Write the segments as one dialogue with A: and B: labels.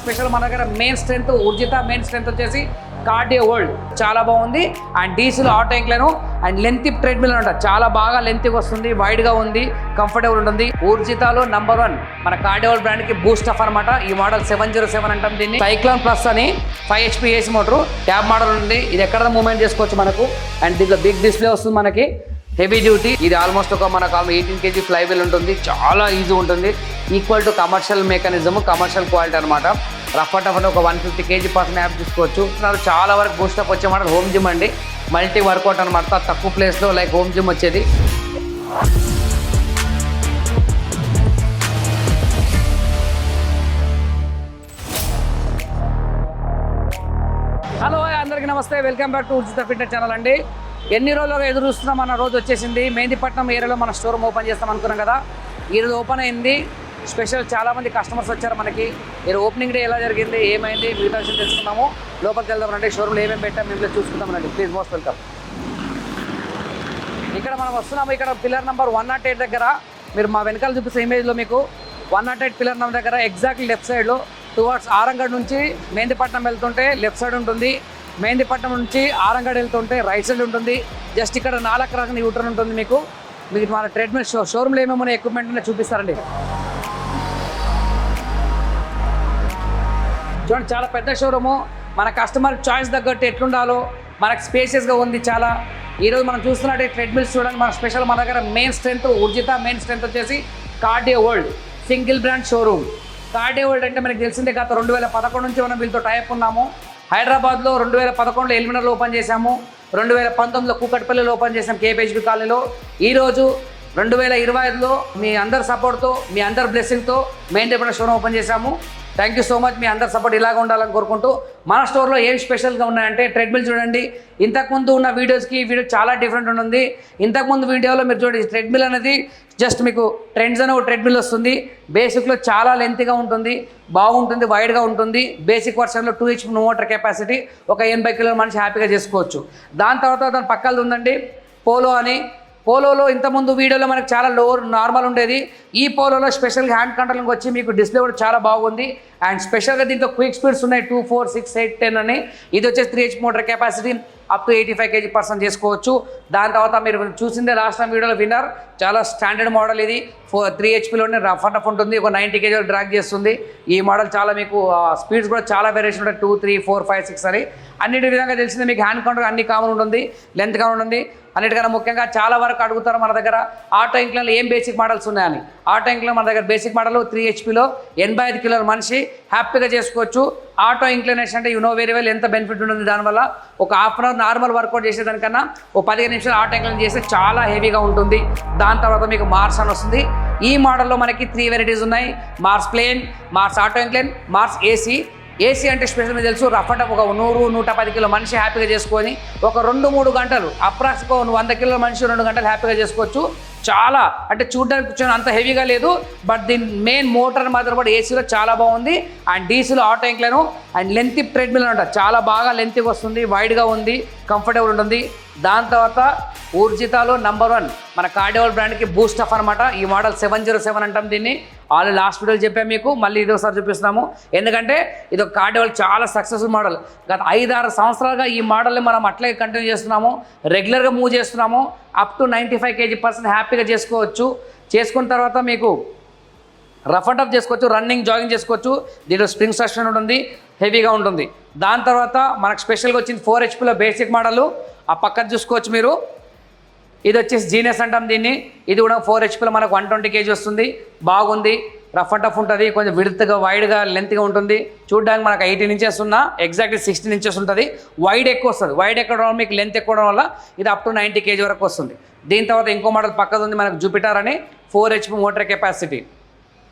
A: Special మన దగ్గర main strength Urjitha, main strength వచ్చేసి కార్డియో వరల్డ్ చాలా బాగుంది. అండ్ డీసీలో auto incline and length treadmill అంట, చాలా బాగా లెంత్గా వస్తుంది, వైడ్గా ఉంది, కంఫర్టబుల్ ఉంటుంది. ఊర్జితాలో నంబర్ 1 మన కార్డియో వరల్డ్ బ్రాండ్కి బూస్ట్ అఫ్ అనమాట. ఈ మోడల్ 707 అంటాం దీన్ని. సైక్లోన్ ప్లస్ అని 5 HP AC motor tab model ఉంది. ఇది ఎక్కడ మూవ్మెంట్ చేసుకోవచ్చు మనకు. అండ్ దీంట్లో బిగ్ డిస్ప్లే వస్తుంది మనకి, హెవీ డ్యూటీ. ఇది ఆల్మోస్ట్ ఒక మనకు 18 kg ఫ్లై వీల్ ఉంటుంది, చాలా ఈజీ ఉంటుంది. Equal to commercial mechanism, commercial quality అనమాట. రఫ్ అండ్ ఒక 150 kg పర్సన్ యాప్ తీసుకోవచ్చు. చాలా వరకు బూస్టప్ వచ్చే మోడల్ హోమ్ జిమ్ అండి, మల్టీ వర్కౌట్ అనమాట. తక్కువ ప్లేస్లో లైక్ హోమ్ జిమ్ వచ్చేది. హలో అందరికీ నమస్తే, welcome back to Urjitha fitness channel అండి. ఎన్ని రోజులుగా ఎదురు చూస్తున్నాం, మన రోజు వచ్చేసింది. మెహందీపట్నం ఏరియాలో మన స్టోర్ ఓపెన్ చేస్తాం అనుకున్నాం కదా, ఈరోజు ఓపెన్ అయింది. స్పెషల్ చాలామంది కస్టమర్స్ వచ్చారు మనకి. ఈరోజు ఓపెనింగ్ డే ఎలా జరిగింది, ఏమైంది, మిగతా విషయం తెలుసుకున్నాము. లోపలికి వెళ్దామనండి, షోరూమ్లో ఏమేమి పెట్టాం మేము చూసుకుందామనండి. Please most welcome. ఇక్కడ మనం వస్తున్నాము, ఇక్కడ పిల్లర్ నెంబర్ 108 దగ్గర. మీరు మా వెనకాల చూపిస్తే ఇమేజ్లో మీకు 108 పిల్లర్ నెంబర్ దగ్గర ఎగ్జాక్ట్లీ లెఫ్ట్ సైడ్లో టువర్డ్స్ ఆరంగడ్ నుంచి మెహందీపట్నం వెళ్తుంటే లెఫ్ట్ సైడ్ ఉంటుంది. మెహందీపట్నం నుంచి ఆరంగడ్ వెళ్తుంటే రైట్ సైడ్ ఉంటుంది. జస్ట్ ఇక్కడ 4 రకం యూటర్న్ ఉంటుంది మీకు. మీకు మన ట్రెడ్మిల్ షోరూమ్లో ఏమేమో ఎక్విప్మెంట్ ఉన్నాయో చూపిస్తారండి. చూడండి, చాలా పెద్ద షోరూము. మన కస్టమర్ చాయిస్ తగ్గట్టు ఎట్లుండాలో మనకు స్పేసియస్గా ఉంది చాలా. ఈరోజు మనం చూస్తున్నట్టు ట్రెడ్మిల్స్ చూడండి. మన స్పెషల్ మన దగ్గర main strength Urjitha, main strength వచ్చేసి cardio world single brand showroom. Cardio world అంటే మనకు తెలిసిందే, గత 2011 నుంచి మనం వీళ్ళతో టైప్ ఉన్నాము. హైదరాబాద్లో 2011లో ఎలిమినర్లో ఓపెన్ చేశాము, 2019లో కూకట్పల్లిలో ఓపెన్ చేసాం కేపీహెచ్బీ కాలనీలో. ఈరోజు 2025లో మీ అందరి సపోర్ట్తో, మీ అందరి బ్లెస్సింగ్తో మెహందీపట్నం షోరూమ్ ఓపెన్ చేశాము. Thank you so much. మీ అందరి సపోర్ట్ ఇలాగ ఉండాలని కోరుకుంటూ, మన స్టోర్లో ఏం స్పెషల్గా ఉన్నాయంటే ట్రెడ్మిల్ చూడండి. ఇంతకుముందు ఉన్న వీడియోస్కి వీడియో చాలా డిఫరెంట్ ఉంటుంది. ఇంతకుముందు వీడియోలో మీరు చూడండి, ట్రెడ్మిల్ అనేది జస్ట్ మీకు ట్రెండ్స్ అనే ఒక ట్రెడ్మిల్ వస్తుంది. బేసిక్లో చాలా లెంత్గా ఉంటుంది, బాగుంటుంది, వైడ్గా ఉంటుంది. బేసిక్ వర్షన్లో 2 HP మోటార్ కెపాసిటీ, ఒక 80 కిలోల మనిషి హ్యాపీగా చేసుకోవచ్చు. దాని తర్వాత దాని పక్కది ఉందండి పోలో అని. పోలోలో ఇంతకుముందు వీడియోలో మనకు చాలా నార్మల్ ఉండేది. ఈ పోలోలో స్పెషల్గా హ్యాండ్ కంట్రోలింగ్ వచ్చి మీకు డిస్ప్లే కూడా చాలా బాగుంది. అండ్ స్పెషల్గా దీంట్లో క్విక్ స్పీడ్స్ ఉన్నాయి 2, 4, 6, 8, 10 అని. ఇది వచ్చేసి 3 HP motor capacity, up to 85 kg person చేసుకోవచ్చు. దాని తర్వాత మీరు చూసిందే లాస్ట్ టైం వీడియోలో విన్నర్, చాలా స్టాండర్డ్ మోడల్. ఇది 3 HPలోనే రఫ్ అండ్ ఉంటుంది, ఒక 90 kg డ్రాగ్ చేస్తుంది. ఈ మోడల్ చాలా మీకు స్పీడ్స్ కూడా చాలా వేరియేషన్ ఉంటాయి, 2, 3, 4, 5, 6 అని. అన్నిటి విధంగా తెలిసిందే మీకు. హ్యాండ్ కంట్రోల్ అన్ని కామన్ ఉంటుంది, లెంత్ కామన్ ఉంటుంది. అన్నిటికన్నా ముఖ్యంగా చాలా వరకు అడుగుతారు మన దగ్గర ఆటో ఇంక్లైన్లో ఏం బేసిక్ మోడల్స్ ఉన్నాయని. ఆటో ఇంక్లైన్ మన దగ్గర బేసిక్ మోడల్ 3 HPలో 85 కిలోల మనిషి హ్యాపీగా చేసుకోవచ్చు. ఆటో ఇంక్లైనేషన్ అంటే వెరీ వెల్ ఎంత బెనిఫిట్ ఉంటుంది. దానివల్ల ఒక half an hour normal workout చేసేదానికన్నా ఓ 15 నిమిషాలు ఆటో ఇంక్లైన్ చేస్తే చాలా హెవీగా ఉంటుంది. దాని తర్వాత మీకు మార్స్ అని వస్తుంది. ఈ మోడల్లో మనకి 3 వెరైటీస్ ఉన్నాయి. Mars plane, Mars auto incline, Mars AC. AC అంటే స్పెషల్ మీకు తెలుసు, రఫ్ అంటే ఒక 100-110 కిలో మనిషి హ్యాపీగా చేసుకొని ఒక 2-3 గంటలు అప్రాక్స్గా 100 కిలోల మనిషి 2 గంటలు హ్యాపీగా చేసుకోవచ్చు. చాలా అంటే చూడడానికి కూర్చొని అంత హెవీగా లేదు, బట్ దీని మెయిన్ మోటార్ మాత్రం కూడా ఏసీలో చాలా బాగుంది. అండ్ డీసీలో auto incline and length treadmill అంట, చాలా బాగా లెంత్గా వస్తుంది, వైడ్గా ఉంది, కంఫర్టబుల్ ఉంటుంది. దాని తర్వాత ఊర్జితాలో నంబర్ 1 మన కార్డియో వరల్డ్ బ్రాండ్కి బూస్ట్ అఫ్ అనమాట. ఈ మోడల్ 707 అంటాం దీన్ని. ఆల్రెడీ లాస్ట్ వీడియోలో చెప్పాము మీకు, మళ్ళీ ఇది ఒకసారి చూపిస్తున్నాము. ఎందుకంటే ఇది ఒక కార్డియో వరల్డ్ చాలా సక్సెస్ఫుల్ మోడల్. గత 5-6 సంవత్సరాలుగా ఈ మోడల్ని మనం అట్లాగే కంటిన్యూ చేస్తున్నాము, రెగ్యులర్గా మూవ్ చేస్తున్నాము. అప్ టు 95 kg పర్సన్ హ్యాపీగా చేసుకోవచ్చు. చేసుకున్న తర్వాత మీకు రఫ్ అండ్ టఫ్ చేసుకోవచ్చు, రన్నింగ్ జాగింగ్ చేసుకోవచ్చు. దీంట్లో స్ప్రింగ్ సస్పెన్షన్ ఉంటుంది, హెవీగా ఉంటుంది. దాని తర్వాత మనకు స్పెషల్గా వచ్చింది 4 HPలో బేసిక్ మోడల్. ఆ పక్కన చూసుకోవచ్చు మీరు, ఇది వచ్చేసి జీనియస్ అంటాం దీన్ని. ఇది కూడా 4 HPలో మనకు 120 kg వస్తుంది. బాగుంది, రఫ్ అండ్ టఫ్ ఉంటుంది, కొంచెం విడ్త్గా వైడ్గా లెంత్గా ఉంటుంది. చూడడానికి మనకు 18 inches ఉన్న ఎగ్జాక్ట్లీ 16 inches ఉంటుంది. వైడ్ ఎక్కువ వస్తుంది, వైడ్ ఎక్కడం వల్ల మీకు లెంత్ ఎక్కువడం వల్ల ఇది అప్ టు 90 kg వరకు వస్తుంది. దీని తర్వాత ఇంకో మోడల్ పక్కది ఉంది మనకు జూపిటర్ అని, 4 HP మోటార్ కెపాసిటీ.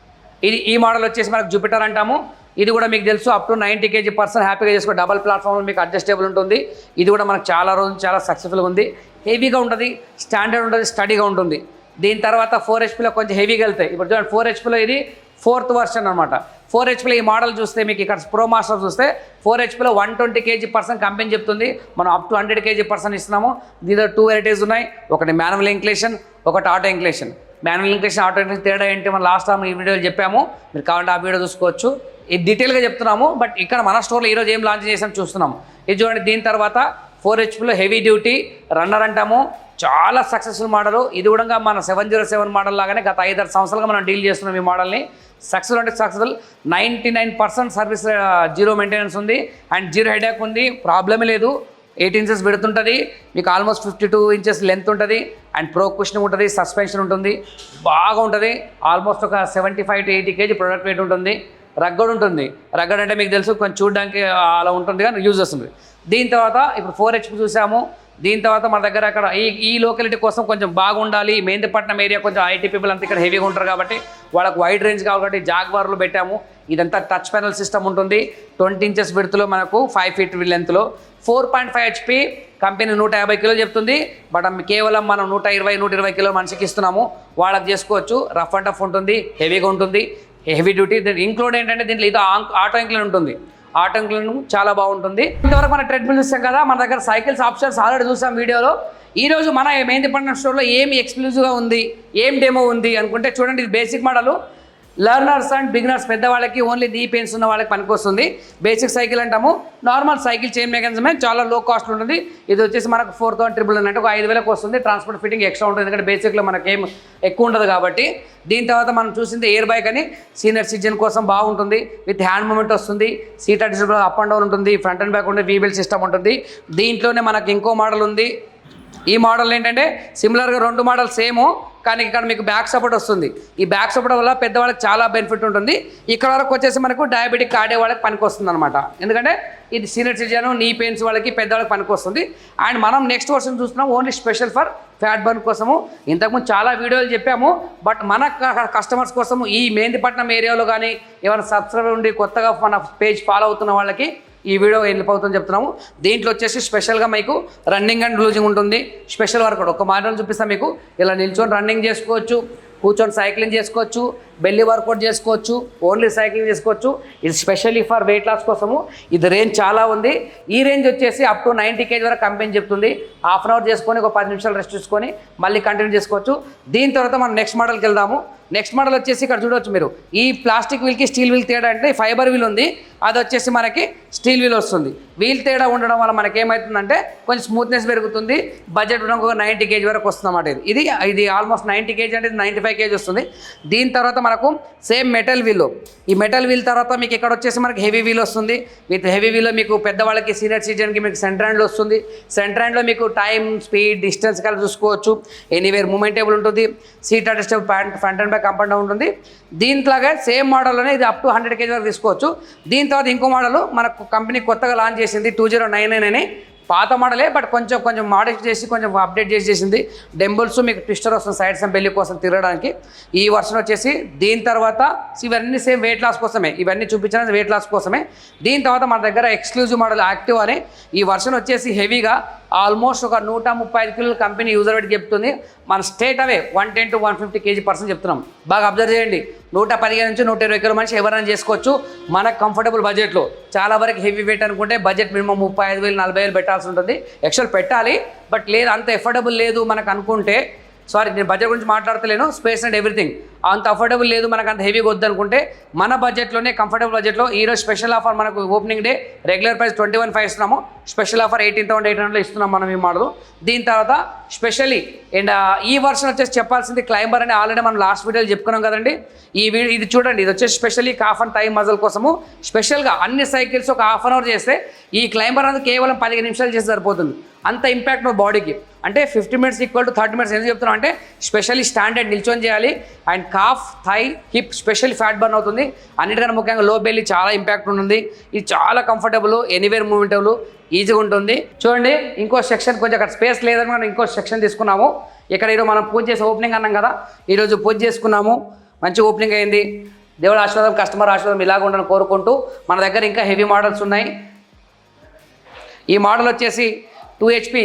A: ఈ మోడల్ వచ్చేసి మనకు జూపిటర్ అంటాము. ఇది కూడా మీకు తెలుసు అప్ టు 90 kg పర్సన్ హ్యాపీగా చేసుకో. డబల్ ప్లాట్ఫామ్ మీకు అడ్జస్టబుల్ ఉంటుంది. ఇది కూడా మనకు చాలా రోజులు చాలా సక్సెస్ఫుల్గా ఉంది. హెవీగా ఉంటుంది, స్టాండర్డ్ ఉంటుంది, స్టడీగా ఉంటుంది. దీని తర్వాత 4 HPలో కొంచెం హెవీగా వెళ్తాయి. ఇప్పుడు చూడండి 4 HPలో ఇది 4th వర్షన్ అనమాట. 4 HPలో ఈ మోడల్ చూస్తే మీకు ఇక్కడ ప్రో మాస్టర్ చూస్తే 4 HPలో 120 kg పర్సన్ కంపెనీ చెప్తుంది. మనం అప్ టు 100 kg పర్సన్ ఇస్తున్నాము. దీనిలో 2 వెరైటీస్ ఉన్నాయి. ఒకటి మాన్యువల్ ఇంక్లేషన్, ఒకటి ఆటో ఇంక్లేషన్. మాన్యువల్ ఇంక్లేషన్, ఆటో ఇంక్లేషన్ తేడా ఏంటి మనం లాస్ట్ టైం ఈ వీడియోలో చెప్పాము. మీరు కావాలంటే ఆ వీడియో చూసుకోవచ్చు. ఇది డీటెయిల్గా చెప్తున్నాము, బట్ ఇక్కడ మన స్టోర్లో ఈరోజు ఏం లాంచ్ చేసాం చూస్తున్నాము. ఇది చూడండి. దీని తర్వాత 4 HPలో హెవీ డ్యూటీ రన్నర్ అంటాము. చాలా సక్సెస్ఫుల్ మోడల్. ఇది కూడా మన 707 మోడల్ లాగానే గత 5-6 సంవత్సరాలుగా మనం డీల్ చేస్తున్నాం ఈ మోడల్ని. సక్సెస్ఫుల్ అంటే సక్సెస్ఫుల్, 99% సర్వీస్, 0 మెయింటెనెన్స్ ఉంది అండ్ 0 హెడేక్ ఉంది. ప్రాబ్లమే లేదు. 8 inches పెడుతుంటుంది, మీకు ఆల్మోస్ట్ 52 inches లెంత్ ఉంటుంది అండ్ ప్రో కుషనింగ్ ఉంటుంది, సస్పెన్షన్ ఉంటుంది, బాగా ఉంటుంది. ఆల్మోస్ట్ ఒక 75 to 80 kg ప్రొడక్ట్ వెయిట్ ఉంటుంది. రగ్గడ్ ఉంటుంది. రగ్గడ్ అంటే మీకు తెలుసు కొంచెం చూడడానికి అలా ఉంటుంది కానీ యూజ్ వస్తుంది. దీని తర్వాత ఇప్పుడు 4 HP చూసాము. దీని తర్వాత మన దగ్గర అక్కడ ఈ లోకలిటీ కోసం కొంచెం బాగుండాలి. మెహందీపట్నం ఏరియా కొంచెం ఐటీ పీపుల్ అంతా ఇక్కడ హెవీగా ఉంటారు కాబట్టి వాళ్ళకి వైడ్ రేంజ్ కాబట్టి జాగ్వార్లో పెట్టాము. ఇదంతా టచ్ ప్యానల్ సిస్టమ్ ఉంటుంది. 20 inches విడ్త్లో మనకు 5 feet లెంత్లో 4.5 HP. కంపెనీ 150 కిలోలు చెప్తుంది, బట్ కేవలం మనం 120 కిలో మనిషికి ఇస్తున్నాము. వాళ్ళకి చేసుకోవచ్చు. రఫ్ అండ్ టఫ్ ఉంటుంది, హెవీగా ఉంటుంది, హెవీ డ్యూటీ. ఇంక్లూడ్ ఏంటంటే దీంట్లో ఇది ఆటో ఇంక్లూడ్ ఉంటుంది. ఆటో ఇంక్లూడ్ చాలా బాగుంటుంది. ఇంతవరకు మన ట్రెడ్మిల్ చూస్తాం కదా, మన దగ్గర సైకిల్స్ ఆప్షన్స్ ఆల్రెడీ చూసాం వీడియోలో. ఈరోజు మన మెహందీపట్నం స్టోర్లో ఏమి ఎక్స్క్లూజివ్గా ఉంది, ఏం డెమో ఉంది అనుకుంటే చూడండి. ఇది basic model. Learners and beginners, పెద్దవాళ్ళకి ఓన్లీ నీ పెయిన్స్ ఉన్న వాళ్ళకి పనికొస్తుంది. బేసిక్ సైకిల్ అంటాము. నార్మల్ సైకిల్ చైన్ మెకానిజమే, చాలా లో కాస్ట్ ఉంటుంది. ఇది వచ్చేసి మనకు 4,999 అంటే ఒక 5,000కి వస్తుంది. ట్రాన్స్పోర్ట్ ఫిట్టింగ్ ఎక్స్ట్రా ఉంటుంది, ఎందుకంటే బేసిక్లో మనకి ఏం ఎక్కువ ఉండదు కాబట్టి. దీని తర్వాత మనం చూసింది ఎయిర్ బైక్ అని, సీనియర్ సిటిజన్ కోసం బాగుంటుంది. విత్ హ్యాండ్ మూమెంట్ వస్తుంది, seat adjustable up and down ఉంటుంది, ఫ్రంట్ అండ్ బ్యాక్ ఉంటుంది, వీబెల్ సిస్టమ్ ఉంటుంది. దీంట్లోనే మనకి ఇంకో మోడల్ ఉంది. ఈ మోడల్ ఏంటంటే సిమిలర్గా 2 మోడల్ సేమ్, కానీ ఇక్కడ మీకు బ్యాక్ సపోర్ట్ వస్తుంది. ఈ బ్యాక్ సపోర్ట్ వల్ల పెద్దవాళ్ళకి చాలా బెనిఫిట్ ఉంటుంది. ఇక్కడ వరకు వచ్చేసి మనకు డయాబెటిక్ కార్డియో వాళ్ళకి పనికి వస్తుంది అనమాట. ఎందుకంటే ఇది సీనియర్ సిటిజన్, నీ పెయిన్స్ వాళ్ళకి, పెద్దవాళ్ళకి పనికి వస్తుంది. అండ్ మనం నెక్స్ట్ వర్షన్ చూస్తున్నాం only special for fat burn కోసము. ఇంతకుముందు చాలా వీడియోలు చెప్పాము, బట్ మన కస్టమర్స్ కోసము ఈ మెహందీపట్నం ఏరియాలో కానీ ఏమైనా సబ్స్క్రైబర్ ఉండి కొత్తగా మన పేజ్ ఫాలో అవుతున్న వాళ్ళకి ఈ వీడియో హెల్ప్ అవుతుందని చెప్తున్నాము. దీంట్లో వచ్చేసి స్పెషల్గా మీకు రన్నింగ్ అండ్ లూజింగ్ ఉంటుంది. స్పెషల్ వర్కౌట్ ఒక మోడల్ చూపిస్తాం మీకు. ఇలా నిల్చొని రన్నింగ్ చేసుకోవచ్చు, కూర్చొని సైక్లింగ్ చేసుకోవచ్చు, బెల్లీ వర్కౌట్ చేసుకోవచ్చు, ఓన్లీ సైక్లింగ్ చేసుకోవచ్చు. ఇది స్పెషల్లీ ఫర్ వెయిట్ లాస్ కోసము. ఇది రేంజ్ చాలా ఉంది. ఈ రేంజ్ వచ్చేసి అప్ టు 90 kg వరకు కంపెనీ చెప్తుంది. హాఫ్ అన్ అవర్ చేసుకొని ఒక 10 నిమిషాలు రెస్ట్ తీసుకొని మళ్ళీ కంటిన్యూ చేసుకోవచ్చు. దీని తర్వాత మనం నెక్స్ట్ మోడల్కి వెళ్దాము. నెక్స్ట్ మోడల్ వచ్చేసి ఇక్కడ చూడవచ్చు మీరు. ఈ ప్లాస్టిక్ వీల్కి స్టీల్ వీల్ తేడా అంటే ఫైబర్ వీల్ ఉంది, అది వచ్చేసి మనకి స్టీల్ వీల్ వస్తుంది. వీల్ తేడా ఉండడం వల్ల మనకి ఏమవుతుందంటే కొంచెం స్మూత్నెస్ పెరుగుతుంది. బడ్జెట్ ఉండడం ఒక 90 kg వరకు వస్తుంది అన్నమాట. ఇది ఆల్మోస్ట్ 90 kg అంటే 95 kg వస్తుంది. దీని తర్వాత మనకు సేమ్ మెటల్ వీల్. ఈ మెటల్ వీల్ తర్వాత మీకు ఇక్కడ వచ్చేసి మనకి హెవీ వీల్ వస్తుంది. విత్ హెవీ వీల్లో మీకు పెద్దవాళ్ళకి సీనియర్ సిటిజన్కి మీకు సెంటర్ హ్యాండ్లో వస్తుంది. సెంటర్ హ్యాండ్లో మీకు టైం, స్పీడ్, డిస్టెన్స్ కలిసి చూసుకోవచ్చు. ఎనీవేర్ మూమెంటేబుల్ ఉంటుంది. Seat adjustable front and back up and down ఉంటుంది. దీంట్లాగే సేమ్ మోడల్లోనే ఇది అప్ టు 100 kg వరకు తీసుకోవచ్చు. దీని తర్వాత ఇంకో మోడల్ మనకు కంపెనీ కొత్తగా లాంచ్ చేసింది 2099 అని. పాత మోడలే, బట్ కొంచెం మోడిఫై చేసి కొంచెం అప్డేట్ చేసింది. డెంబుల్స్ మీకు ట్విస్టర్ వస్తుంది సైడ్స్ అండ్ బెల్లి కోసం తిరగడానికి. ఈ వర్షన్ వచ్చేసి దీని తర్వాత ఇవన్నీ సేమ్ వెయిట్ లాస్ కోసమే. ఇవన్నీ చూపించిన వెయిట్ లాస్ కోసమే. దీని తర్వాత మన దగ్గర ఎక్స్క్లూజివ్ మోడల్ యాక్టివ్ అని. ఈ వర్షన్ వచ్చేసి హెవీగా ఆల్మోస్ట్ ఒక 135 కిలోలు కంపెనీ యూజర్ వెయిట్ చెప్తుంది. మన state away 110 to 150 kg person చెప్తున్నాం. బాగా అబ్జర్వ్ చేయండి. 115 నుంచి 120 కిలో మనిషి ఎవరైనా చేసుకోవచ్చు మన కంఫర్టబుల్ బడ్జెట్లో. చాలా వరకు హెవీ వెయిట్ అనుకుంటే బడ్జెట్ మినిమం 35,000 40,000 పెట్టాల్సి ఉంటుంది. యాక్చువల్ పెట్టాలి, బట్ లేదు అంత ఎఫోర్డబుల్ లేదు మనకు అనుకుంటే సారీ నేను బడ్జెట్ గురించి మాట్లాడతలేను, స్పేస్ అండ్ ఎవ్రీథింగ్ అంత అఫోర్డబుల్ లేదు మనకు, అంత హెవీగా వద్దనుకుంటే మన బడ్జెట్లోనే కంఫర్టబుల్ బడ్జెట్లో ఈరోజు స్పెషల్ ఆఫర్ మనకు ఓపెనింగ్ డే రెగ్యులర్ ప్రైస్ 21,500 ఇస్తున్నాము, స్పెషల్ ఆఫర్ 18,800 ఇస్తున్నాం మనం ఈ మోడల్. దీని తర్వాత స్పెషల్లీ అండ్ ఈ వర్షన్ వచ్చేసి చెప్పాల్సింది క్లైంబర్ అని ఆల్రెడీ మనం లాస్ట్ వీడియోలో చెప్పుకున్నాం కదండి. ఇది చూడండి, ఇది వచ్చేసి specially calf and thigh muscle కోసము స్పెషల్గా అన్ని సైకిల్స్ ఒక హాఫ్ అన్ అవర్ చేస్తే ఈ క్లైంబర్ అనేది కేవలం 15 నిమిషాలు చేసి సరిపోతుంది. అంత ఇంపాక్ట్ మా బాడీకి, అంటే 50 మినిట్స్ ఈక్వల్ టు 30 మినిట్స్ ఎందుకు చెప్తున్నాం అంటే స్పెషల్లీ స్టాండర్డ్ నిల్చొని చేయాలి. And calf thigh hip specially fat burn అవుతుంది. అన్నిటికన్నా ముఖ్యంగా లో బెల్లీ చాలా ఇంపాక్ట్ ఉంటుంది. ఇది చాలా కంఫర్టబుల్, ఎనీవేర్ మూవ్మెంటబుల్, ఈజీగా ఉంటుంది. చూడండి ఇంకో సెక్షన్ కొంచెం అక్కడ స్పేస్ లేదని మనం ఇంకో సెక్షన్ తీసుకున్నాము. ఇక్కడ ఈరోజు మనం పూజ చేసి ఓపెనింగ్ అన్నాం కదా, ఈరోజు పూజ చేసుకున్నాము, మంచి ఓపెనింగ్ అయింది. దేవుడు ఆశీర్వాదం, కస్టమర్ ఆశీర్వాదం ఇలాగ ఉండాలని కోరుకుంటూ మన దగ్గర ఇంకా హెవీ మోడల్స్ ఉన్నాయి. ఈ మోడల్ వచ్చేసి 2 HP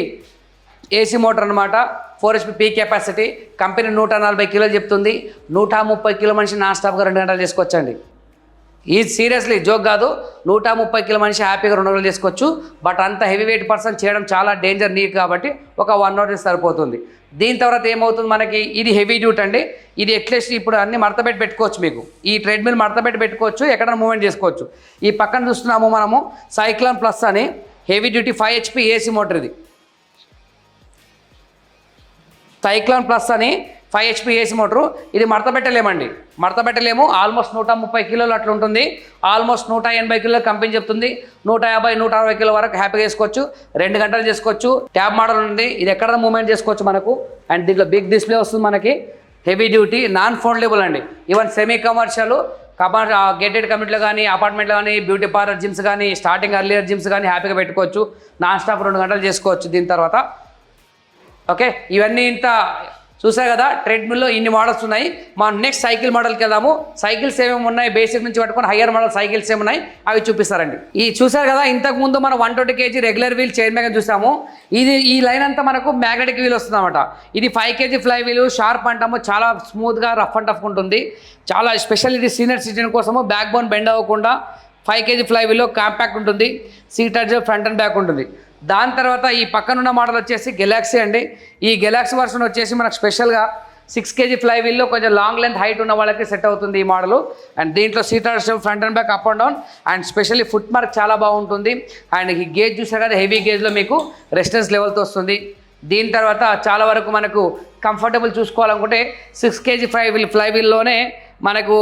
A: ఏసీ మోటార్ అనమాట, 4 HP పీ కెపాసిటీ, కంపెనీ 140 కిలోలు చెప్తుంది. 130 కిలో మనిషి నాన్ స్టాప్గా 2 గంటలు చేసుకోవచ్చండి. ఇది సీరియస్లీ జోక్ కాదు, 130 కిలో మనిషి హ్యాపీగా 2 గంటలు చేసుకోవచ్చు. బట్ అంత హెవీ వెయిట్ పర్సన్ చేయడం చాలా డేంజర్ నీట్ కాబట్టి ఒక 1 అవర్ సరిపోతుంది. దీని తర్వాత ఏమవుతుంది మనకి, ఇది హెవీ డ్యూటీ అండి. ఇది అట్లీస్ట్ ఇప్పుడు అన్ని మడతపెట్టి పెట్టుకోవచ్చు, మీకు ఈ ట్రెడ్మిల్ మడతపెట్టి పెట్టుకోవచ్చు, ఎక్కడైనా మూవ్మెంట్ చేసుకోవచ్చు. ఈ పక్కన చూస్తున్నాము మనము సైక్లాన్ ప్లస్ అని heavy duty 5 HP AC motor. ఇది సైక్లాన్ ప్లస్ అని 5 HP ఏసీ మోటరు. ఇది మడత పెట్టలేము. ఆల్మోస్ట్ 130 కిలోలు అట్లా ఉంటుంది. ఆల్మోస్ట్ 180 కిలోలు కంపెనీ చెప్తుంది. 150, 160 కిలో వరకు హ్యాపీగా చేసుకోవచ్చు. 2 గంటలు చేసుకోవచ్చు. ట్యాబ్ మోడల్ ఉంది, ఇది ఎక్కడ మూవ్మెంట్ చేసుకోవచ్చు మనకు. అండ్ దీంట్లో బిగ్ డిస్ప్లే వస్తుంది మనకి. హెవీ డ్యూటీ, నాన్ ఫోల్డబుల్ అండి. ఈవెన్ సెమీ కమర్షియల్ గేటెడ్ కమ్యూనిటీలో కానీ, అపార్ట్మెంట్లో కానీ, బ్యూటీ పార్లర్ జిమ్స్ కానీ, స్టార్టింగ్ అర్లియర్ జిమ్స్ కానీ హ్యాపీగా పెట్టుకోవచ్చు. నాన్ స్టాప్ 2 గంటలు చేసుకోవచ్చు దీని తర్వాత. ఓకే, ఇవన్నీ ఇంత చూసారు కదా, ట్రెడ్మిల్లో ఇన్ని మోడల్స్ ఉన్నాయి. మనం నెక్స్ట్ సైకిల్ మోడల్కి వెళ్దాము. సైకిల్స్ ఏమేమి ఉన్నాయి, బేసిక్ నుంచి పట్టుకొని హయ్యర్ మోడల్ సైకిల్స్ ఏమున్నాయి అవి చూపిస్తారండి. ఈ చూసారు కదా, ఇంతకుముందు మనం 120 kg regular wheel chain Megan చూసాము. ఈ లైన్ అంతా మనకు మ్యాగ్నెటిక్ వీల్ వస్తుంది అనమాట. ఇది 5 kg ఫ్లై వీల్, షార్ప్ అంటాము, చాలా స్మూత్గా రఫ్ అండ్ టఫ్ ఉంటుంది. చాలా స్పెషల్, ఇది సీనియర్ సిటిజన్ కోసము. బ్యాక్ బోన్ బెండ్ అవ్వకుండా 5 kg ఫ్లై వీల్లో కాంపాక్ట్ ఉంటుంది. Seat adjust front and back ఉంటుంది. దాని తర్వాత ఈ పక్కనున్న మోడల్ వచ్చేసి గెలాక్సీ అండి. ఈ గెలాక్సీ వర్షన్ వచ్చేసి మనకు స్పెషల్గా 6 kg ఫ్లై వీల్లో కొంచెం లాంగ్ లెంత్ హైట్ ఉన్న వాళ్ళకి సెట్ అవుతుంది ఈ మోడల్. అండ్ దీంట్లో seater front and back up and down, and specially foot mark చాలా బాగుంటుంది. అండ్ ఈ గేజ్ చూసారు కదా, హెవీ గేజ్లో మీకు రెసిస్టెన్స్ లెవెల్తో వస్తుంది. దీని తర్వాత చాలా వరకు మనకు కంఫర్టబుల్ చూసుకోవాలనుకుంటే 6 kg ఫ్లై వీల్లోనే మనకు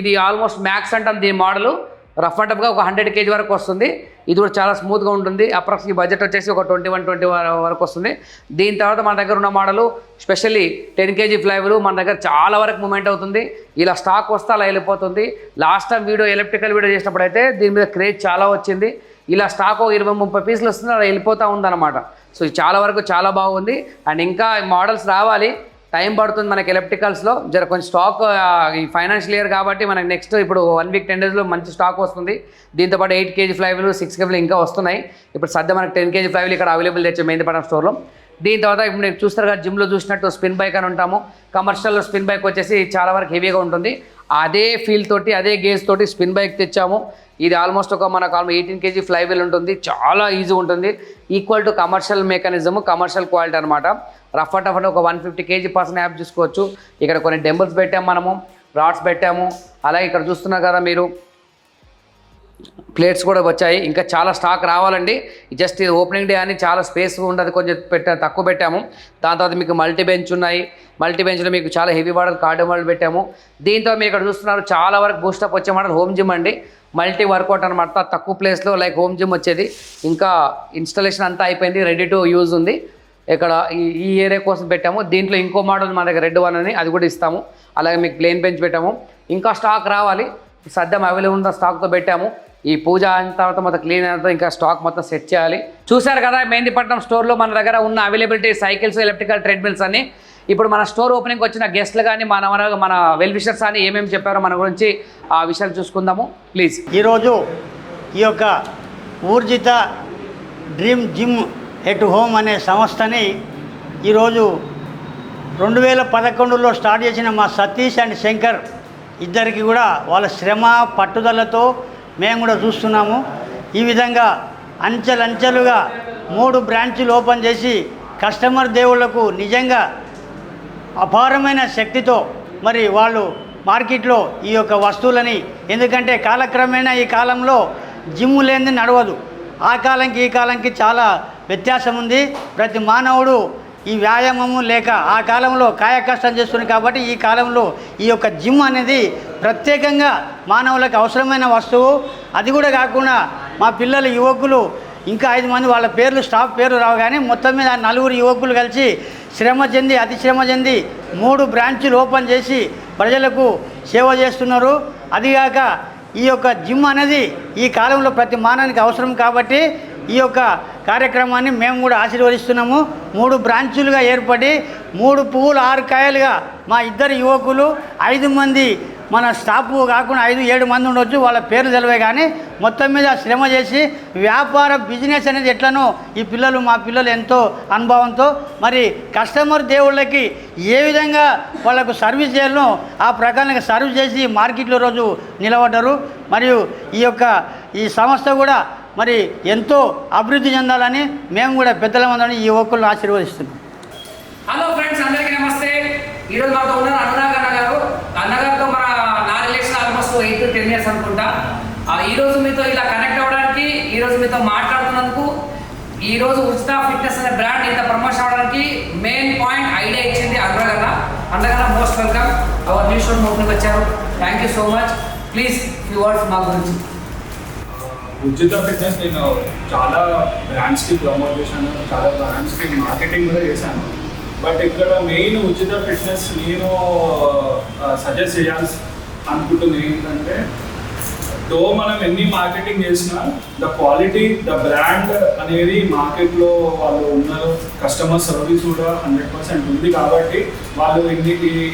A: ఇది ఆల్మోస్ట్ మ్యాక్స్ అంటాం దీని మోడలు. రఫ్ అండ్ టఫ్గా ఒక 100 kg వరకు వస్తుంది. ఇది కూడా చాలా స్మూత్గా ఉంటుంది. అప్రాక్సిమేట్ బడ్జెట్ వచ్చేసి ఒక 21-20 వరకు వస్తుంది. దీని తర్వాత మన దగ్గర ఉన్న మోడలు స్పెషల్లీ 10 kg ఫ్లైవీల్ మన దగ్గర చాలా వరకు మూమెంట్ అవుతుంది. ఇలా స్టాక్ వస్తే అలా వెళ్ళిపోతుంది. లాస్ట్ టైం ఎలక్ట్రికల్ వీడియో చేసినప్పుడు అయితే దీని మీద క్రేజ్ చాలా వచ్చింది. ఇలా స్టాక్ 20-30 పీసులు వస్తుంది, అలా వెళ్ళిపోతూ ఉందన్నమాట. సో చాలా వరకు చాలా బాగుంది. అండ్ ఇంకా మోడల్స్ రావాలి, టైం పడుతుంది మనకి ఎలక్ట్రికల్స్లో. కొంచెం స్టాక్ ఈ ఫైనాన్షియల్ ఇయర్ కాబట్టి మనకి నెక్స్ట్ ఇప్పుడు 1 వీక్ 10 డేస్లో మంచి స్టాక్ వస్తుంది. దీంతోపాటు 8 kg ఫ్లైవీల్, 6 kg ఇంకా వస్తున్నాయి. ఇప్పుడు సద్య మనకి 10 kg ఫ్లైవీల్ ఇక్కడ అవైలబుల్ తెచ్చే మెహందీపట్నం స్టోర్లో. దీని తర్వాత ఇప్పుడు నేను చూస్తారు కదా, జిమ్లో చూసినట్టు స్పిన్ బైక్ అని ఉంటాము. కమర్షియల్లో స్పిన్ బైక్ వచ్చేసి చాలా వరకు హెవీగా ఉంటుంది. అదే ఫీల్ తోటి, అదే గేజ్ తోటి స్పిన్ బైక్ తెచ్చాము. ఇది ఆల్మోస్ట్ మనకు 18 kg ఫ్లైవీల్ ఉంటుంది. చాలా ఈజీ ఉంటుంది. Equal to commercial mechanism, commercial quality అనమాట. రఫ్ అండ్ టఫ్ అంటే ఒక 150 kg పర్సన్ యాప్ చూసుకోవచ్చు. ఇక్కడ కొన్ని డెంబుల్స్ పెట్టాము, మనము రాడ్స్ పెట్టాము. అలాగే ఇక్కడ చూస్తున్నారు కదా మీరు, ప్లేట్స్ కూడా వచ్చాయి. ఇంకా చాలా స్టాక్ రావాలండి. జస్ట్ ఇది ఓపెనింగ్ డే అని చాలా స్పేస్ ఉండదు, కొంచెం తక్కువ పెట్టాము. దాని తర్వాత మీకు మల్టీ బెంచ్ ఉన్నాయి. మల్టీ బెంచ్లో మీకు చాలా హెవీ మోడల్, కార్డియో మోడల్ పెట్టాము. దీంతో మీరు ఇక్కడ చూస్తున్నారు చాలా వరకు బూస్టప్ వచ్చే మోడల్ హోమ్ జిమ్ అండి. మల్టీ వర్కౌట్ అనమాట, తక్కువ ప్లేస్లో లైక్ హోమ్ జిమ్ వచ్చేది. ఇంకా ఇన్స్టాలేషన్ అంతా అయిపోయింది, రెడీ టు యూజ్ ఉంది. ఇక్కడ ఈ ఏరియా కోసం పెట్టాము. దీంట్లో ఇంకో మోడల్ మన దగ్గర రెడ్ వన్ అని, అది కూడా ఇస్తాము. అలాగే మీకు ప్లేన్ బెంచ్ పెట్టాము. ఇంకా స్టాక్ రావాలి, సద్యం అవైలబుల్ ఉన్న స్టాక్తో పెట్టాము. ఈ పూజ అయిన తర్వాత మొత్తం క్లీన్ అయిన తర్వాత ఇంకా స్టాక్ మొత్తం సెట్ చేయాలి. చూశారు కదా మెహందీపట్నం స్టోర్లో మన దగ్గర ఉన్న అవైలబిలిటీ సైకిల్స్, ఎలక్ట్రికల్ ట్రెడ్మిల్స్ అని. ఇప్పుడు మన స్టోర్ ఓపెనింగ్కి వచ్చిన గెస్ట్లు కానీ మన వెల్ విషర్స్ అని ఏమేమి చెప్పారో మన గురించి ఆ విషయాలు చూసుకుందాము ప్లీజ్.
B: ఈరోజు ఈ యొక్క ఊర్జిత డ్రీమ్ జిమ్ ఎట్ హోమ్ అనే సంస్థని ఈరోజు 2011లో స్టార్ట్ చేసిన మా సతీష్ అండ్ శంకర్ ఇద్దరికి కూడా వాళ్ళ శ్రమ పట్టుదలతో మేము కూడా చూస్తున్నాము. ఈ విధంగా అంచెలంచెలుగా 3 బ్రాంచీలు ఓపెన్ చేసి కస్టమర్ దేవుళ్లకు నిజంగా అపారమైన శక్తితో మరి వాళ్ళు మార్కెట్లో ఈ యొక్క వస్తువులని, ఎందుకంటే కాలక్రమేణా ఈ కాలంలో జిమ్ లేనిది నడవదు. ఆ కాలంకి ఈ కాలంకి చాలా వ్యత్యాసం ఉంది. ప్రతి మానవుడు ఈ వ్యాయామము లేక ఆ కాలంలో కాయ కష్టం చేస్తుంది కాబట్టి ఈ కాలంలో ఈ యొక్క జిమ్ అనేది ప్రత్యేకంగా మానవులకు అవసరమైన వస్తువు. అది కూడా కాకుండా మా పిల్లలు యువకులు ఇంకా 5 మంది, వాళ్ళ పేర్లు స్టాఫ్ పేర్లు రావు కానీ మొత్తం మీద 4 యువకులు కలిసి శ్రమ చెంది అతి శ్రమ చెంది 3 బ్రాంచులు ఓపెన్ చేసి ప్రజలకు సేవ చేస్తున్నారు. అదిగాక ఈ యొక్క జిమ్ అనేది ఈ కాలంలో ప్రతి మానవునికి అవసరం కాబట్టి ఈ యొక్క కార్యక్రమాన్ని మేము కూడా ఆశీర్వదిస్తున్నాము. 3 బ్రాంచులుగా ఏర్పడి 3 పువ్వులు 6 కాయలుగా మా 2 యువకులు 5 మంది మన స్టాఫ్ కాకుండా 5-7 మంది ఉండొచ్చు, వాళ్ళ పేర్లు తెలివే కానీ మొత్తం మీద శ్రమ చేసి వ్యాపార బిజినెస్ అనేది ఎట్లనో ఈ పిల్లలు మా పిల్లలు ఎంతో అనుభవంతో మరి కస్టమర్ దేవుళ్ళకి ఏ విధంగా వాళ్ళకు సర్వీస్ చేయాలనో ఆ ప్రకారంగా సర్వీస్ చేసి మార్కెట్లో రోజు నిలబడ్డారు. మరియు ఈ సంస్థ కూడా మరి ఎంతో అభివృద్ధి చెందాలని మేము కూడా పెద్దలమందని ఈ యువకులను ఆశీర్వదిస్తున్నాం.
A: హలో ఫ్రెండ్స్, అందరికీ నమస్తే. ఈరోజు మాతో ఉన్నారు అనురాగ్ అన్నగారు. అన్నగారితో నా రిలేషన్ ఆల్మోస్ట్ 8 to 10 years అనుకుంటా. ఈరోజు మీతో ఇలా కనెక్ట్ అవ్వడానికి, ఈరోజు మీతో మాట్లాడుతున్నందుకు, ఈరోజు ఉచిత ఫిట్నెస్ అనే బ్రాండ్ ఇంత ప్రమోషన్ అవ్వడానికి మెయిన్ పాయింట్ ఐడియా ఇచ్చింది అనురాగ్ అన్న. అన్నగారు most welcome. Our new showroom opening వచ్చారు. Thank you so much. Please few words మా గురించి.
C: ఉచిత ఫిట్నెస్ నేను చాలా బ్రాండ్స్కి ప్రమోట్ చేశాను, చాలా బ్రాండ్స్కి మార్కెటింగ్ కూడా చేశాను. బట్ ఇక్కడ మెయిన్ ఉచిత ఫిట్నెస్ నేను సజెస్ట్ చేయాల్సి అనుకుంటుంది ఏంటంటే, తో మనం ఎన్ని మార్కెటింగ్ చేసినా ద క్వాలిటీ, ద బ్రాండ్ అనేది మార్కెట్లో వాళ్ళు ఉన్నారు. కస్టమర్ సర్వీస్ కూడా 100% ఉంది కాబట్టి వాళ్ళు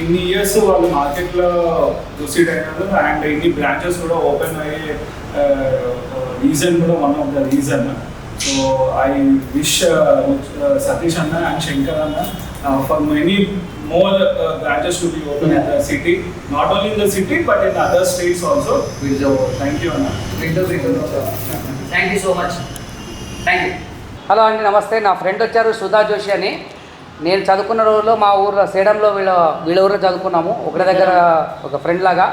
C: ఇన్ని ఇయర్స్ వాళ్ళు మార్కెట్లో ప్రొసీడ్ అయినారు. అండ్ ఇన్ని బ్రాంచెస్ కూడా ఓపెన్ అయ్యే రీజన్ కూడా one of the reason. So I wish Satish అన్న అండ్ శంకర్ అన్న for many more branches to be open in the city, not only in the city but in other states also. So thank you Anna.
A: Thank you so much. Thank you. Hello అండి, నమస్తే. నా friend వచ్చారు సుధా జోషి అని. నేను చదువుకున్న రోజుల్లో మా ఊర్లో సేడంలో వీళ్ళ ఊరిలో చదువుకున్నాము ఒకటి దగ్గర, ఒక ఫ్రెండ్ లాగా.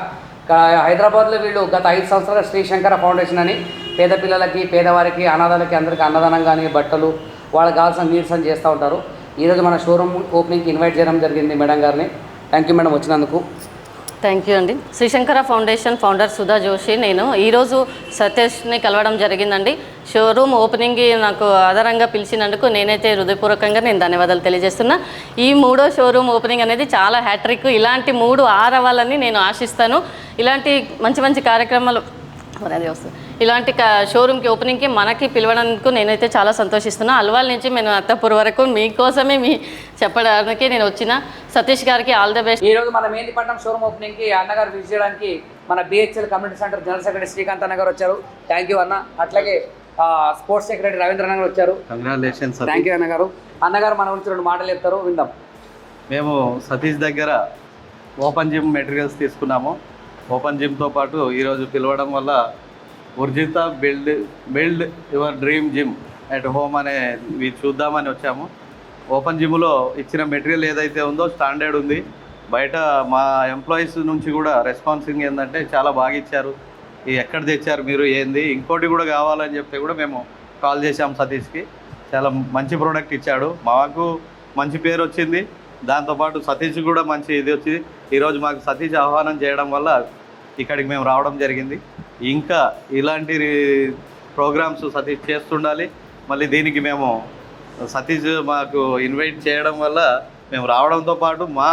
A: హైదరాబాద్లో వీళ్ళు గత 5 సంవత్సరాల శ్రీ శంకర ఫౌండేషన్ అని పేద పిల్లలకి, పేదవారికి, అనాథాలకి అందరికీ అన్నదానం కానీ, బట్టలు, వాళ్ళకి కావాల్సిన నీడ్స్ అని చేస్తూ ఉంటారు. ఈరోజు మన షోరూమ్ ఓపెనింగ్కి ఇన్వైట్ చేయడం జరిగింది మేడం గారిని. థ్యాంక్ యూ మేడం వచ్చినందుకు.
D: థ్యాంక్ యూ అండి. Sri Shankara foundation founder Sudha Joshi. నేను ఈరోజు సతీష్ని కలవడం జరిగిందండి. షోరూమ్ ఓపెనింగ్కి నాకు ఆధారంగా పిలిచినందుకు నేనైతే హృదయపూర్వకంగా ధన్యవాదాలు తెలియజేస్తున్నా. ఈ 3వ షోరూమ్ ఓపెనింగ్ అనేది చాలా హ్యాట్రిక్. ఇలాంటి 3 అవ్వాలని నేను ఆశిస్తాను. ఇలాంటి మంచి మంచి కార్యక్రమాలు అదే వస్తుంది. ఇలాంటి షోరూమ్కి ఓపెనింగ్కి మనకి పిలవడానికి నేనైతే చాలా సంతోషిస్తున్నా. అల్వాల్ నుంచి నేను అత్తపూర్ వరకు మీకోసమే చెప్పడానికి నేను వచ్చిన. సతీష్ గారికి ఆల్ ద బెస్ట్.
A: ఈరోజు మన మెహందీపట్నం షోరూమ్ ఓపెనింగ్కి అన్నగారు విజిట్ చేయడానికి మన BHL community centre general secretary Srikanth అన్నగారు వచ్చారు. థ్యాంక్ యూ అన్న. అట్లాగే స్పోర్ట్స్ సెక్రటరీ రవీంద్ర అన్నగారు వచ్చారు.
E: కంగ్రాచులేషన్స్.
A: థ్యాంక్ యూ అన్నగారు. అన్నగారు మన గురించి 2 మాటలు చెప్తారు, విందాం.
E: మేము సతీష్ దగ్గర ఓపెన్ జిమ్ మెటీరియల్స్ తీసుకున్నాము. ఓపెన్ జిమ్తో పాటు ఈరోజు పిలవడం వల్ల Urjit build your dream gym at home అనేవి చూద్దామని వచ్చాము. ఓపెన్ జిమ్లో ఇచ్చిన మెటీరియల్ ఏదైతే ఉందో స్టాండర్డ్ ఉంది. బయట మా ఎంప్లాయీస్ నుంచి కూడా రెస్పాన్సింగ్ ఏంటంటే చాలా బాగా ఇచ్చారు. ఎక్కడ తెచ్చారు మీరు, ఏంది, ఇంకోటి కూడా కావాలని చెప్తే కూడా మేము కాల్ చేసాం సతీష్కి. చాలా మంచి ప్రోడక్ట్ ఇచ్చాడు, మాకు మంచి పేరు వచ్చింది. దాంతోపాటు సతీష్ కూడా మంచి ఇది వచ్చింది. ఈరోజు మాకు సతీష్ ఆహ్వానం చేయడం వల్ల ఇక్కడికి మేము రావడం జరిగింది. ఇంకా ఇలాంటి ప్రోగ్రామ్స్ సతీష్ చేస్తుండాలి. మళ్ళీ దీనికి మేము సతీష్ మాకు ఇన్వైట్ చేయడం వల్ల మేము రావడంతో పాటు మా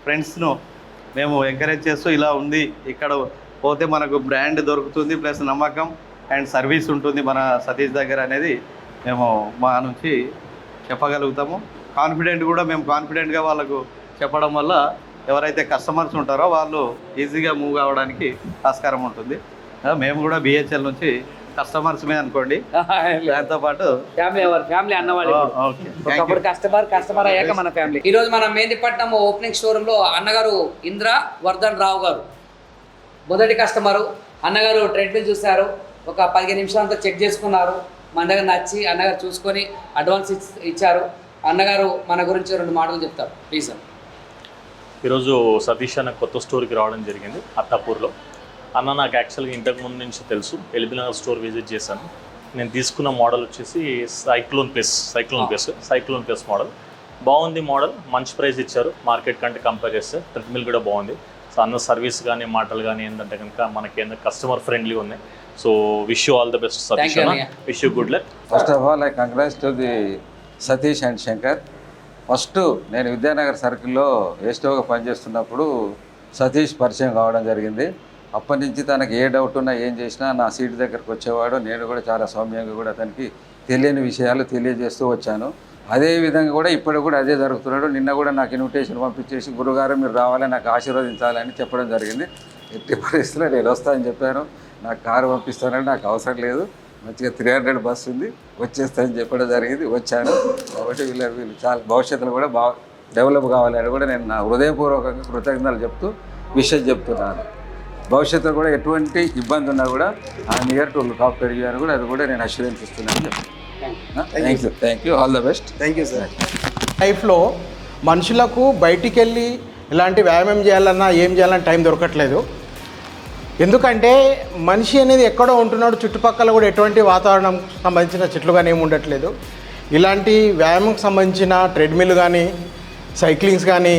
E: ఫ్రెండ్స్ను మేము ఎంకరేజ్ చేస్తూ ఇలా ఉంది, ఇక్కడ పోతే మనకు బ్రాండ్ దొరుకుతుంది, ప్లస్ నమ్మకం అండ్ సర్వీస్ ఉంటుంది మన సతీష్ దగ్గర అనేది మేము మా నుంచి చెప్పగలుగుతాము. మేము కాన్ఫిడెంట్గా వాళ్ళకు చెప్పడం వల్ల ఎవరైతే కస్టమర్స్ ఉంటారో వాళ్ళు ఈజీగా మూవ్ అవ్వడానికి ఆస్కారం ఉంటుంది. మేము కూడా BHL నుంచి కస్టమర్స్మే అనుకోండి. దాంతో పాటు
A: ఫ్యామిలీ అన్నవాళ్ళు. ఒకప్పుడు కస్టమర్ అయ్యాక మన ఫ్యామిలీ. ఈరోజు మన మెహందీపట్నం ఓపెనింగ్ షోరూంలో అన్నగారు ఇంద్ర వర్ధన్ రావు గారు మొదటి కస్టమరు. అన్నగారు ట్రెడ్మిల్ చూశారు, ఒక 15 నిమిషాలతో చెక్ చేసుకున్నారు. మన దగ్గర నచ్చి అన్నగారు చూసుకొని అడ్వాన్స్ ఇచ్చారు. అన్నగారు మన గురించి 2 మాటలు చెప్తారు, ప్లీజ్.
F: ఈరోజు సతీష్ అన్న కొత్త స్టోర్కి రావడం జరిగింది అత్తాపూర్లో. అన్న నాకు యాక్చువల్గా ఇంతకుముందు నుంచి తెలుసు, ఎల్బీనగర్ స్టోర్ విజిట్ చేశాను. నేను తీసుకున్న మోడల్ వచ్చేసి సైక్లోన్ ప్లస్ మోడల్. బాగుంది మోడల్, మంచి ప్రైస్ ఇచ్చారు మార్కెట్ కంటే కంపేర్ చేస్తే. ట్రెడ్మిల్ కూడా బాగుంది. సో అన్న సర్వీస్ కానీ మాటలు కానీ ఏంటంటే కనుక మనకి ఏంటంటే కస్టమర్ ఫ్రెండ్లీ ఉన్నాయి. So wish you all the best Satish అన్న, wish you good luck.
G: First of all I congrats to the Satish and Shankar. First నేను విద్యానగర్ సర్కిల్లో ఏస్టోగా పనిచేస్తున్నప్పుడు సతీష్ పరిచయం కావడం జరిగింది. అప్పటి నుంచి తనకి ఏ డౌట్ ఉన్నా ఏం చేసినా నా సీట్ దగ్గరకు వచ్చేవాడు. నేను కూడా చాలా సౌమ్యంగా కూడా అతనికి తెలియని విషయాలు తెలియజేస్తూ వచ్చాను. అదే విధంగా కూడా ఇప్పుడు కూడా అదే జరుగుతున్నాడు. నిన్న కూడా నాకు ఇన్విటేషన్ పంపించేసి గురుగారు మీరు రావాలి, నాకు ఆశీర్వదించాలని చెప్పడం జరిగింది. ఎట్టి పరిస్థితుల్లో నేను వస్తానని చెప్పాను. నాకు కారు పంపిస్తానని నాకు అవసరం లేదు, మంచిగా 300 బస్సు ఉంది, వచ్చేస్తానని చెప్పడం జరిగింది. వచ్చాను. కాబట్టి వీళ్ళు చాలా భవిష్యత్తులో కూడా బాగా డెవలప్ కావాలని కూడా నేను నా హృదయపూర్వకంగా కృతజ్ఞతలు చెప్తూ విషయం చెప్తున్నాను. భవిష్యత్తులో కూడా ఎటువంటి ఇబ్బంది ఉన్నా కూడా ఆ near to look after you అని కూడా అది కూడా నేను అష్యూరెన్స్ ఇస్తున్నాను చెప్తాను. Thank you, all the best.
H: Thank you sir. లైఫ్లో మనుషులకు బయటికి వెళ్ళి ఇలాంటి వ్యాయామం చేయాలన్నా ఏం చేయాలన్నా టైం దొరకట్లేదు. ఎందుకంటే మనిషి అనేది ఎక్కడో ఉంటున్నాడు, చుట్టుపక్కల కూడా ఎటువంటి వాతావరణం సంబంధించిన చెట్లు కానీ ఏమి ఉండట్లేదు. ఇలాంటి వ్యాయామంకి సంబంధించిన ట్రెడ్మిల్ కానీ సైక్లింగ్స్ కానీ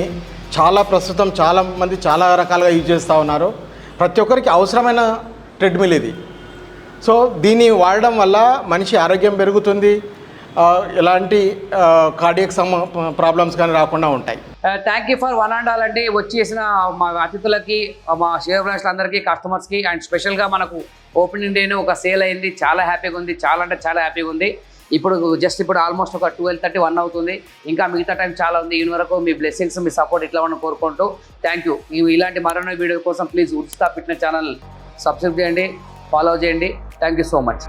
H: ప్రస్తుతం చాలామంది చాలా రకాలుగా యూజ్ చేస్తూ ఉన్నారు. ప్రతి ఒక్కరికి అవసరమైన ట్రెడ్మిల్ ఇది. సో దీన్ని వాడడం వల్ల మనిషి ఆరోగ్యం పెరుగుతుంది, ఎలాంటి కార్డియక్ ప్రాబ్లమ్స్ కానీ రాకుండా ఉంటాయి.
A: Thank you for one and all అండి. వచ్చేసిన మా అతిథులకి, మా షేర్ బ్రాంచ్లందరికీ, కస్టమర్స్కి అండ్ స్పెషల్గా మనకు ఓపెనింగ్ డేనే ఒక సేల్ అయింది. చాలా హ్యాపీగా ఉంది, చాలా అంటే చాలా హ్యాపీగా ఉంది. ఇప్పుడు ఆల్మోస్ట్ ఒక 12:30, 1 అవుతుంది. ఇంకా మిగతా టైం చాలా ఉంది. ఈ వరకు మీ బ్లెస్సింగ్స్, మీ సపోర్ట్ ఇట్లా ఉన్న కోరుకుంటూ థ్యాంక్ యూ. ఇలాంటి మరొక వీడియో కోసం ప్లీజ్ ఉచిత ఫిట్నెస్ ఛానల్ సబ్స్క్రైబ్ చేయండి, ఫాలో చేయండి. Thank you so much.